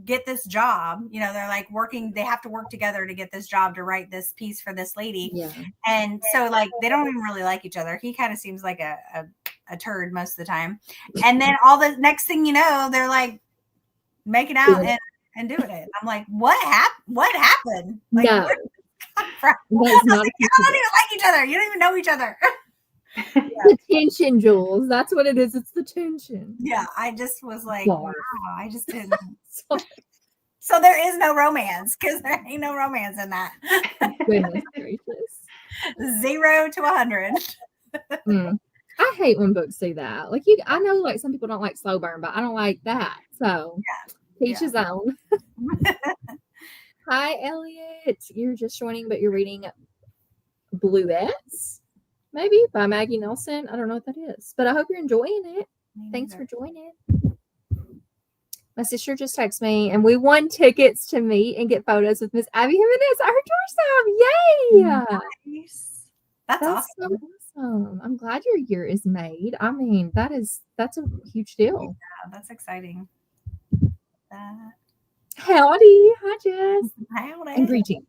get this job. You know, they're like working. They have to work together to get this job to write this piece for this lady. Yeah. And so like they don't even really like each other. He kind of seems like a turd most of the time. And then all the next thing you know, they're like making out and doing it. I'm like, what happened? Like, no. where did this come from? Like, you don't even like each other. You don't even know each other. The tension, Jules. That's what it is. It's the tension. Yeah, I just was like, wow, I just didn't. So there is no romance because there ain't no romance in that. Goodness gracious. 0 to 100. I hate when books do that. Like I know like some people don't like slow burn, but I don't like that. So teach his own. Hi, Elliot. You're just joining, but you're reading Bluettes, maybe by Maggie Nelson. I don't know what that is, but I hope you're enjoying it. Thanks for joining. My sister just texted me, and we won tickets to meet and get photos with Miss Abby Jimenez at her doorstep. Yay! Nice. That's awesome. So awesome. I'm glad your year is made. I mean, that's a huge deal. Yeah, that's exciting. Howdy. Hi, Jess. Howdy. And greetings.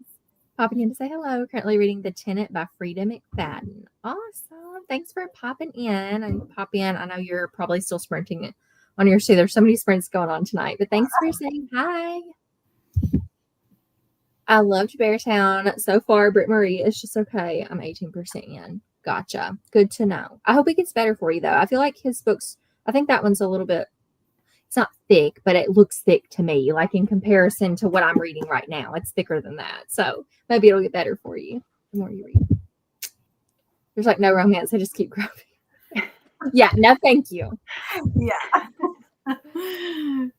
Popping in to say hello. Currently reading The Tenant by Frida McFadden. Awesome. Thanks for popping in. And pop in. I know you're probably still sprinting on your shoe. There's so many sprints going on tonight, but thanks for saying hi. I loved Beartown. So far, Britt Marie is just okay. I'm 18% in. Gotcha. Good to know. I hope it gets better for you, though. I feel like his books, I think that one's a little bit, it's not thick, but it looks thick to me. Like in comparison to what I'm reading right now, it's thicker than that. So maybe it'll get better for you the more you read. There's like no romance. I just keep growing. Yeah, no, thank you. Yeah. And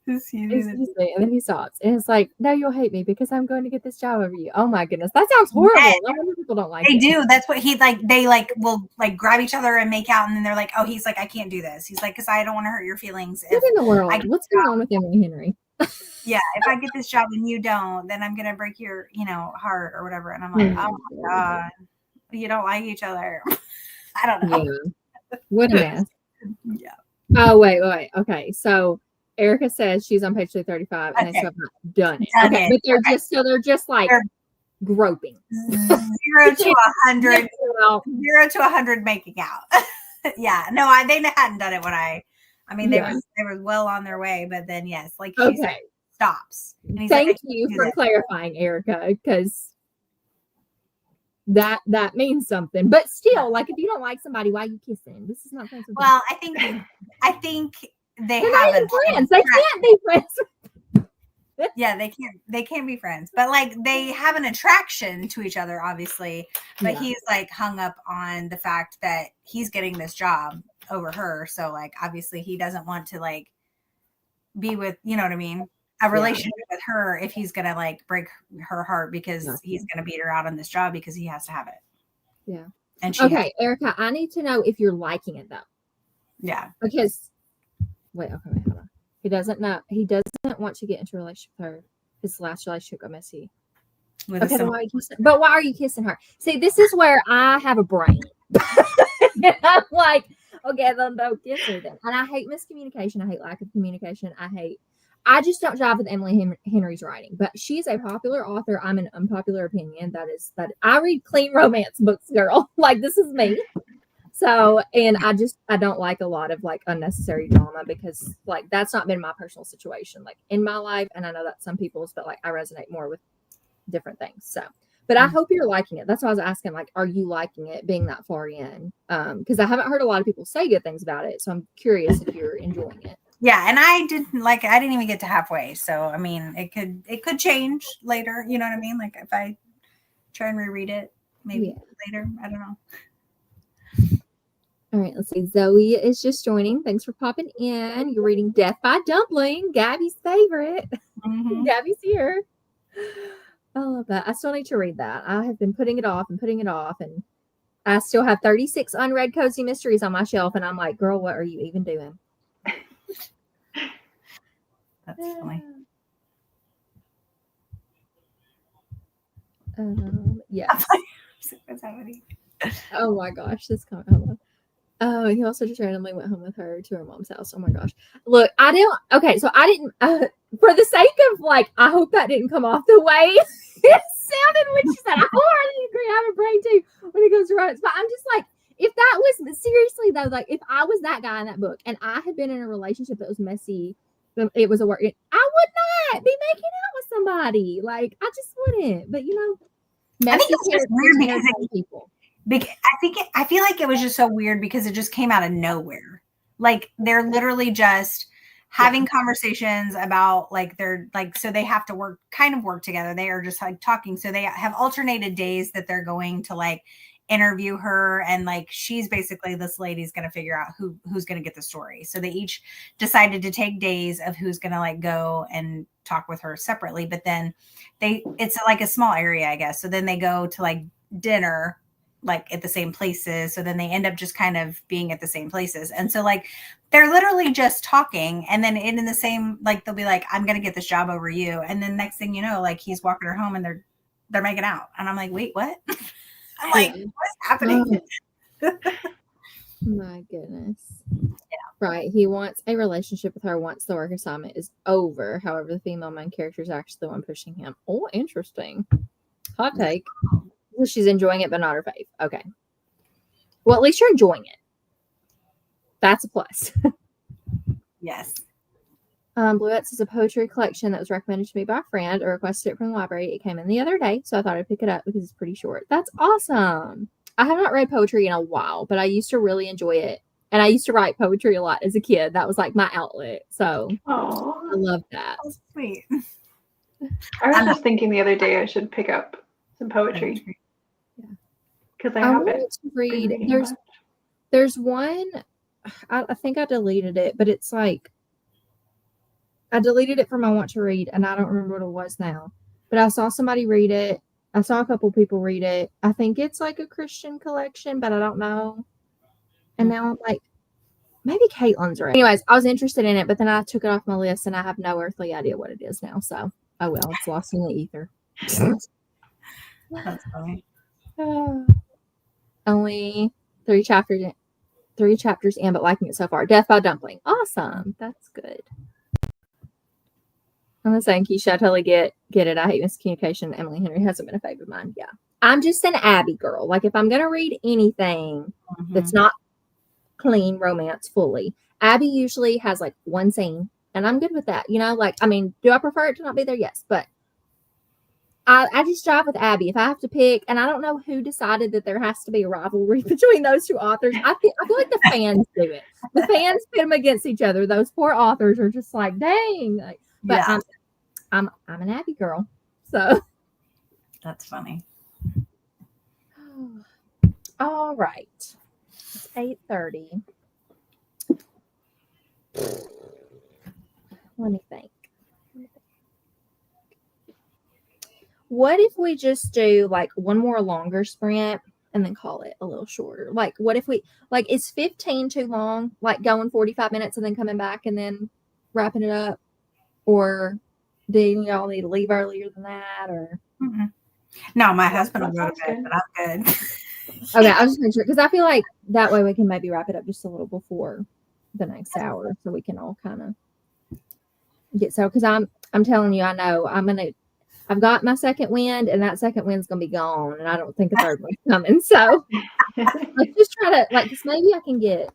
then he stops. And it's like, no, you'll hate me because I'm going to get this job over you. Oh my goodness. That sounds horrible. No wonder people don't like it. They do. That's what he like. They like will like grab each other and make out. And then they're like, oh, he's like, I can't do this. He's like, because I don't want to hurt your feelings. What in the world? What's going on with Emily Henry? Yeah. If I get this job and you don't, then I'm going to break your, heart or whatever. And I'm like, oh my God, you don't like each other. I don't know. Yeah. What a mess. Yeah. Oh, wait. Okay. So Erica says she's on page 235 and they still haven't done it. Okay. But they're just like groping. 0 to 100. 0 to 100 making out. Yeah. No, they hadn't done it when they were well on their way, but then yes, like she said, stops. And Thank you for clarifying, Erica, because that means something. But still, like, if you don't like somebody, why are you kissing? This is not friends with them. Well, I think they They're have not even friends. They can't be friends. Yeah, they can't be friends, but like they have an attraction to each other, obviously. But Yeah. he's like hung up on the fact that he's getting this job over her. So like obviously he doesn't want to like be with, you know what I mean, a relationship with her if he's gonna like break her heart because he's gonna beat her out on this job because he has to have it. Yeah. And she Okay, Erica, I need to know if you're liking it though. Yeah. Because wait, hold on. He doesn't want to get into a relationship with her. His last relationship got messy. With Okay, but why are you kissing her? See, this is where I have a brain. I'm like, okay, then don't kiss her then. And I hate miscommunication. I hate lack of communication. I just don't jive with Emily Henry's writing. But she's a popular author. I'm an unpopular opinion. That I read clean romance books, girl. Like, this is me. So, and I don't like a lot of like unnecessary drama because like that's not been my personal situation like in my life. And I know that's some people's, but like I resonate more with different things. So, but I hope you're liking it. That's why I was asking, like, are you liking it being that far in? Because I haven't heard a lot of people say good things about it. So I'm curious if you're enjoying it. Yeah, and I didn't even get to halfway. So I mean it could change later, you know what I mean? Like if I try and reread it maybe later. I don't know. All right, let's see. Zoe is just joining. Thanks for popping in. You're reading Death by Dumpling, Gabby's favorite. Mm-hmm. Gabby's here. I love that. I still need to read that. I have been putting it off, and I still have 36 unread cozy mysteries on my shelf, and I'm like, girl, what are you even doing? That's funny. Yes. What's happening? Oh my gosh, this comment. Hold on. Oh, he also just randomly went home with her to her mom's house. Oh my gosh. Look, I didn't, for the sake of like, I hope that didn't come off the way it sounded when she said, I wholeheartedly agree. I have a brain too when it comes to romance. But I'm just like, if that was, seriously though, like if I was that guy in that book and I had been in a relationship that was messy, it was I would not be making out with somebody. Like, I just wouldn't. But you know, I think it's just weird because people. I feel like it was just so weird because it just came out of nowhere. Like they're literally just having conversations about like so they have to work together. They are just like talking. So they have alternated days that they're going to like interview her, and like she's basically this lady's going to figure out who's going to get the story. So they each decided to take days of who's going to like go and talk with her separately. But then it's like a small area, I guess. So then they go to like dinner like at the same places. So then they end up just kind of being at the same places. And so like, they're literally just talking. And then in the same, like, they'll be like, I'm going to get this job over you. And then next thing you know, like he's walking her home and they're making out. And I'm like, wait, what? I'm like, what's happening? My goodness. Yeah. Right. He wants a relationship with her once the work assignment is over. However, the female main character is actually the one pushing him. Oh, interesting. Hot take. She's enjoying it, but not her fave. Okay. Well, at least you're enjoying it. That's a plus. Yes. Bluettes is a poetry collection that was recommended to me by a friend or requested it from the library. It came in the other day, so I thought I'd pick it up because it's pretty short. That's awesome. I have not read poetry in a while, but I used to really enjoy it. And I used to write poetry a lot as a kid. That was like my outlet. So I love that. Oh, sweet. I was just thinking the other day I should pick up some poetry. Because I haven't to read. There's one. I think I deleted it, but it's like I deleted it from my want to read, and I don't remember what it was now. But I saw somebody read it. I saw a couple people read it. I think it's like a Christian collection, but I don't know. And now I'm like, maybe Caitlin's right. Anyways, I was interested in it, but then I took it off my list, and I have no earthly idea what it is now. So, oh well, it's lost in the ether. That's funny. Only 3 chapters in, but liking it so far. Death by Dumpling. Awesome. That's good. I'm saying, Keisha, I totally get it. I hate miscommunication. Emily Henry hasn't been a favorite of mine. Yeah. I'm just an Abby girl. Like, if I'm going to read anything that's not clean romance fully, Abby usually has like one scene, and I'm good with that. You know, like, I mean, do I prefer it to not be there? Yes. But I just drive with Abby. If I have to pick, and I don't know who decided that there has to be a rivalry between those two authors. I feel like the fans do it. The fans pit them against each other. Those poor authors are just like, dang. Like, but Yeah. I'm an Abby girl. So That's funny. all right. It's 8:30. Let me think. What if we just do like one more longer sprint and then call it a little shorter? Like, what if we like is 15 too long? Like going 45 minutes and then coming back and then wrapping it up? Or do y'all need to leave earlier than that? Or No, my husband will That go to sounds bed, good. but I'm good. okay, I was just making sure because I feel like that way we can maybe wrap it up just a little before the next hour so we can all kind of get so because I'm telling you, I know I've got my second wind, and that second wind's gonna be gone, and I don't think a third one's coming. So let's just try to like, because maybe I can get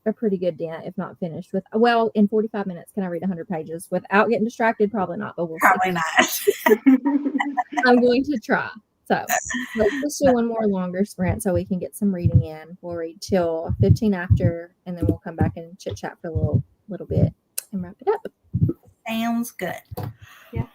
a pretty good dent, if not finished with. Well, in 45 minutes, can I read 100 pages without getting distracted? Probably not, but we'll Probably see. not. I'm going to try. So let's just do one more longer sprint so we can get some reading in. We'll read till 15 after, and then we'll come back and chit chat for a little bit and wrap it up. Sounds good. Yeah.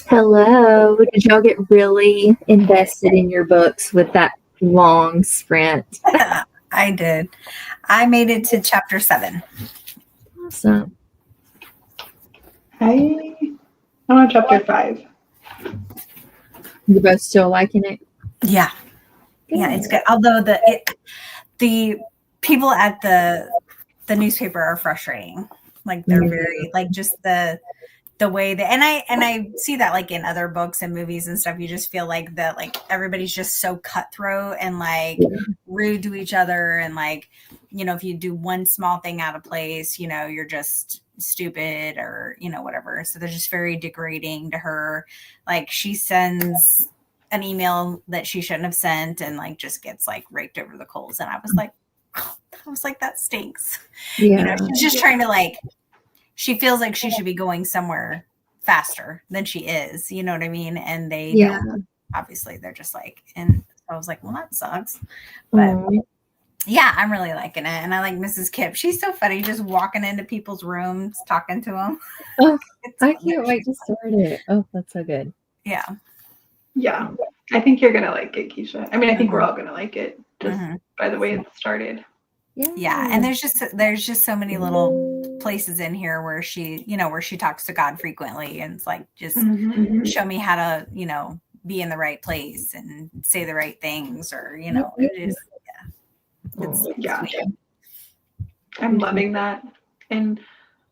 Hello. Did y'all get really invested in your books with that long sprint? I did. I made it to chapter 7. Awesome. I'm on chapter 5. You're both still liking it? Yeah. Yeah, it's good. Although the people at the newspaper are frustrating. Like they're very like just the way that and I see that like in other books and movies and stuff. You just feel like that like everybody's just so cutthroat and like rude to each other, and like, you know, if you do one small thing out of place, you know, you're just stupid or, you know, whatever. So they're just very degrading to her. Like she sends an email that she shouldn't have sent and like just gets like raked over the coals. And I was like, that stinks. Yeah. You know, she's just trying to like, she feels like she should be going somewhere faster than she is. You know what I mean? And they don't. Obviously, they're just like, and I was like, well, that sucks. But yeah, I'm really liking it. And I like Mrs. Kipp. She's so funny, just walking into people's rooms, talking to them. Oh, I can't wait to start it. Oh, that's so good. Yeah. Yeah. I think you're going to like it, Keisha. I mean, I think we're all going to like it just by the way it started. Yeah. And there's just so many little places in here where she, you know, where she talks to God frequently, and it's like, just show me how to, you know, be in the right place and say the right things, or, you know, it is, yeah. I'm loving that. And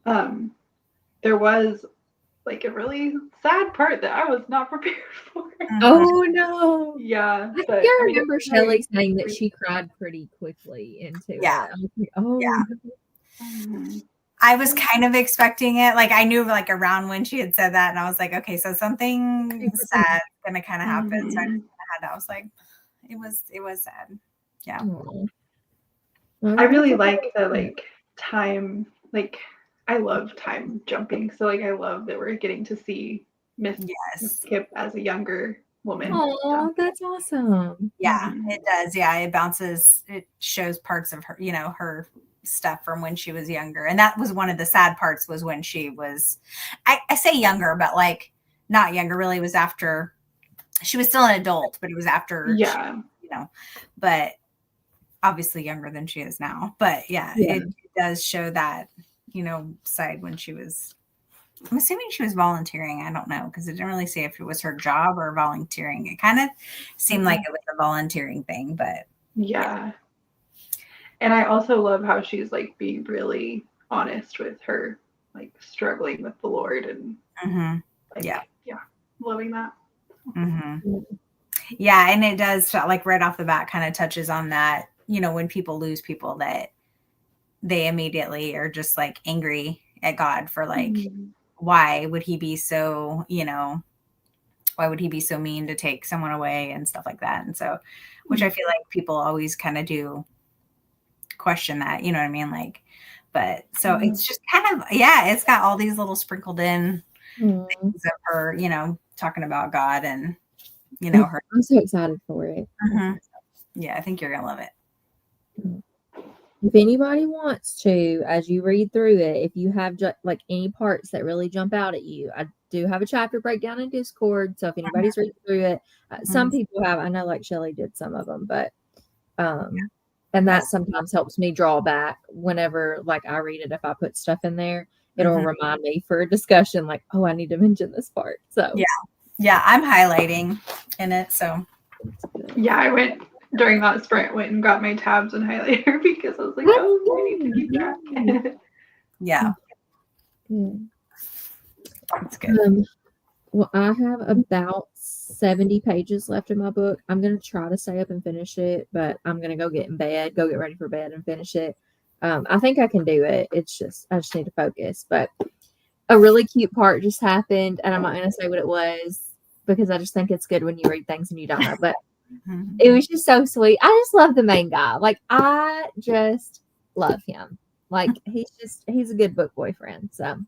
there was like a really sad part that I was not prepared for. Oh no. Yeah. I remember Shelley saying that she cried pretty quickly into it. I was like, oh yeah. I was kind of expecting it. Like I knew like around when she had said that, and I was like, okay, so something sad gonna kind of happen. So I was like, it was sad. Yeah. I really like the like time, like I love time jumping. So like I love that we're getting to see Miss Kipp as a younger woman. Oh, that's awesome. Yeah, it does. Yeah, it bounces. It shows parts of her, you know, her stuff from when she was younger. And that was one of the sad parts, was when she was, I say younger, but like not younger, really. It was after, she was still an adult, but it was after, she, you know, but obviously younger than she is now. But it does show that, you know, side when she was, I'm assuming she was volunteering. I don't know, because it didn't really say if it was her job or volunteering. It kind of seemed like it was a volunteering thing, but yeah. And I also love how she's like being really honest with her, like struggling with the Lord, and like, yeah, loving that. Yeah, and it does, like right off the bat, kind of touches on that. You know, when people lose people, that they immediately are just like angry at God for like, why would he be so, you know, why would he be so mean to take someone away and stuff like that? And so, which I feel like people always kind of do question that, you know what I mean? Like, but so it's just kind of, it's got all these little sprinkled in things of her, you know, talking about God and, you know, her. I'm so excited for it. Yeah, I think you're going to love it. If anybody wants to, as you read through it, if you have like any parts that really jump out at you, I do have a chapter breakdown in Discord. So if anybody's reading through it, some people have, I know like Shelley did some of them, but, and that sometimes helps me draw back whenever like I read it. If I put stuff in there, it'll remind me for a discussion, like, oh, I need to mention this part. So yeah, I'm highlighting in it. So yeah, I went during that sprint, went and got my tabs and highlighter because I was like, oh, I need to keep track. Yeah. That's good. Well, I have about 70 pages left in my book. I'm going to try to stay up and finish it, but I'm going to go get in bed, go get ready for bed and finish it. I think I can do it. It's just, I just need to focus. But a really cute part just happened, and I'm not going to say what it was because I just think it's good when you read things and you don't know. But it was just so sweet. I just love the main guy. Like, I just love him. Like, he's a good book boyfriend. So,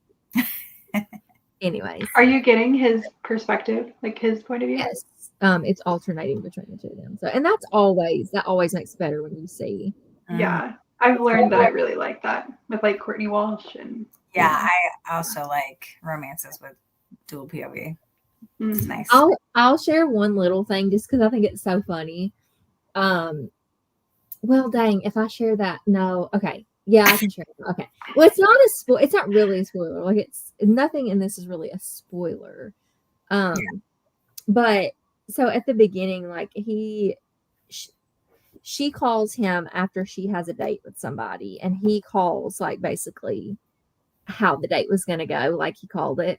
anyways. Are you getting his perspective, like his point of view? Yes. It's alternating between the two of them. So, and that always makes it better when you see. Yeah. I've learned that I really like that with like Courtney Walsh and I also like romances with dual POV. Mhm. Nice. I'll share one little thing just because I think it's so funny. Well, dang, if I share that, no, okay, yeah, I can share it. Okay, well, it's not a spoil. It's not really a spoiler. Like it's nothing in this is really a spoiler. But so at the beginning, like she calls him after she has a date with somebody, and he calls like basically how the date was going to go, like he called it.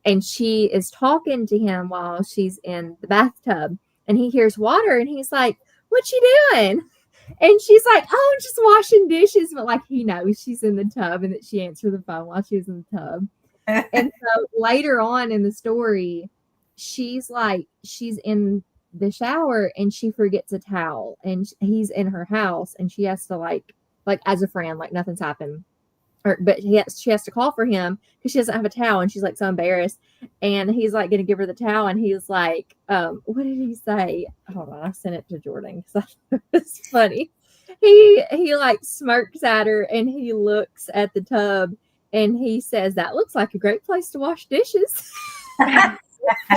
And she is talking to him while she's in the bathtub, and he hears water, and he's like, "What you doing?" And she's like, "Oh, I'm just washing dishes." But like he knows she's in the tub and that she answered the phone while she was in the tub. And so later on in the story, she's in the shower and she forgets a towel, and he's in her house, and she has to like as a friend, like nothing's happened. But she has to call for him because she doesn't have a towel, and she's like so embarrassed. And he's like going to give her the towel, and he's like, what did he say? Hold on, I sent it to Jordan because I thought it was funny. He like smirks at her, and he looks at the tub, and he says, "That looks like a great place to wash dishes." And I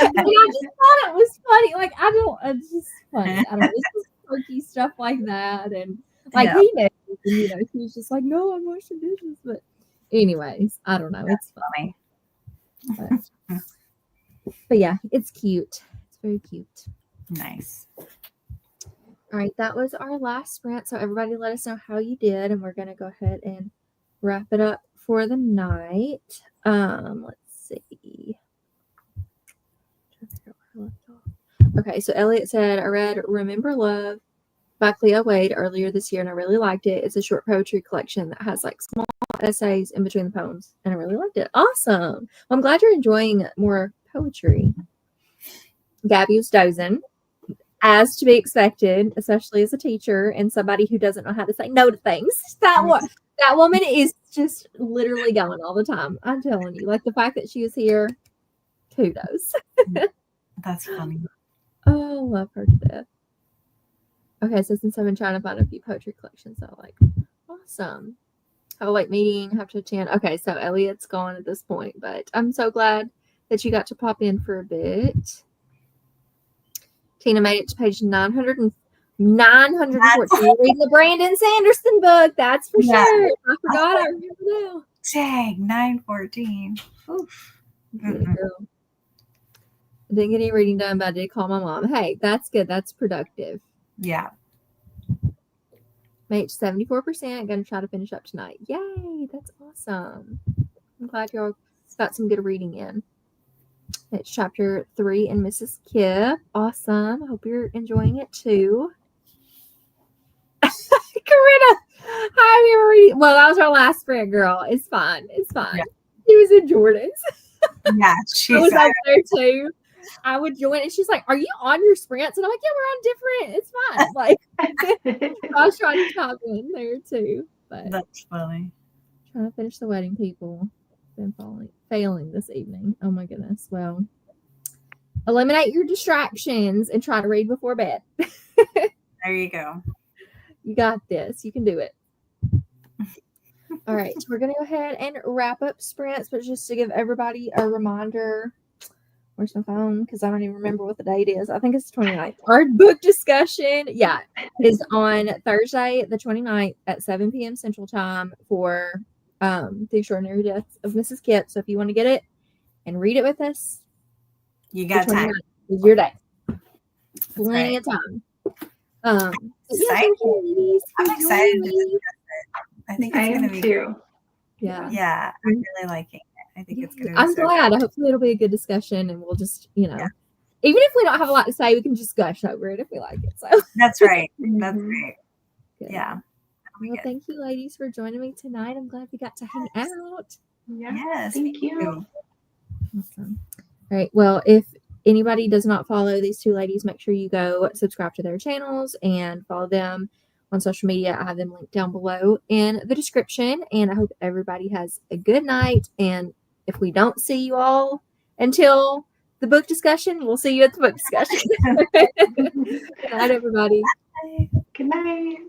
just thought it was funny. Like it's just funny. I don't know. It's just quirky stuff like that, and like he knows. And, she was just like, "No, I'm washing dishes." But anyways, I don't know. It's funny. But yeah, it's cute. It's very cute. Nice. All right, that was our last sprint. So everybody let us know how you did, and we're going to go ahead and wrap it up for the night. Let's see. Okay, so Elliot said, "I read Remember Love by Cleo Wade earlier this year, and I really liked it. It's a short poetry collection that has like small essays in between the poems, and I really liked it." Awesome. Well, I'm glad you're enjoying more poetry. Gabby was dozing, as to be expected, especially as a teacher and somebody who doesn't know how to say no to things. That woman is just literally going all the time. I'm telling you, like the fact that she was here, kudos. That's funny. Oh, love her to death. Okay, so since I've been trying to find a few poetry collections, I like awesome. Have a late meeting, have to attend. Okay, so Elliot's gone at this point, but I'm so glad that you got to pop in for a bit. Tina made it to page 914. Reading the Brandon Sanderson book, that's for sure. I forgot. I remember now. Dang, 914. Oof. Girl. Didn't get any reading done, but I did call my mom. Hey, that's good. That's productive. Yeah. Made 74%. Gonna try to finish up tonight. Yay, that's awesome. I'm glad y'all got some good reading in. It's chapter 3 in Mrs. Kip. Awesome. I hope you're enjoying it too. Corinna, how are you reading? Well, that was our last sprint, girl. It's fine. It's fine. Yeah. She was in Jordan's. Yeah, I was out there too. I would join, and she's like, "Are you on your sprints?" And I'm like, "Yeah, we're on different. It's fine." Like, I was trying to top in there too, but that's funny. Trying to finish the wedding, people. Been failing this evening. Oh my goodness. Well, eliminate your distractions and try to read before bed. There you go. You got this. You can do it. All right, so we're gonna go ahead and wrap up sprints, but just to give everybody a reminder. Where's my phone? Because I don't even remember what the date is. I think it's the 29th. Our book discussion, is on Thursday, the 29th at 7 p.m. Central Time for The Extraordinary Death of Mrs. Kip. So if you want to get it and read it with us, you got time. Is your day. Plenty of time. I'm excited to discuss it. I think it's going to be too. Yeah, I'm really liking it. I think it's going to be I'm glad. Hopefully it'll be a good discussion, and we'll just, even if we don't have a lot to say, we can just gush over it if we like it. So that's right. That's right. Good. Yeah. Well, thank you, ladies, for joining me tonight. I'm glad we got to hang out. Yes. Thank you. Awesome. All right. Well, if anybody does not follow these two ladies, make sure you go subscribe to their channels and follow them on social media. I have them linked down below in the description. And I hope everybody has a good night. And if we don't see you all until the book discussion, we'll see you at the book discussion. Good night, everybody. Good night.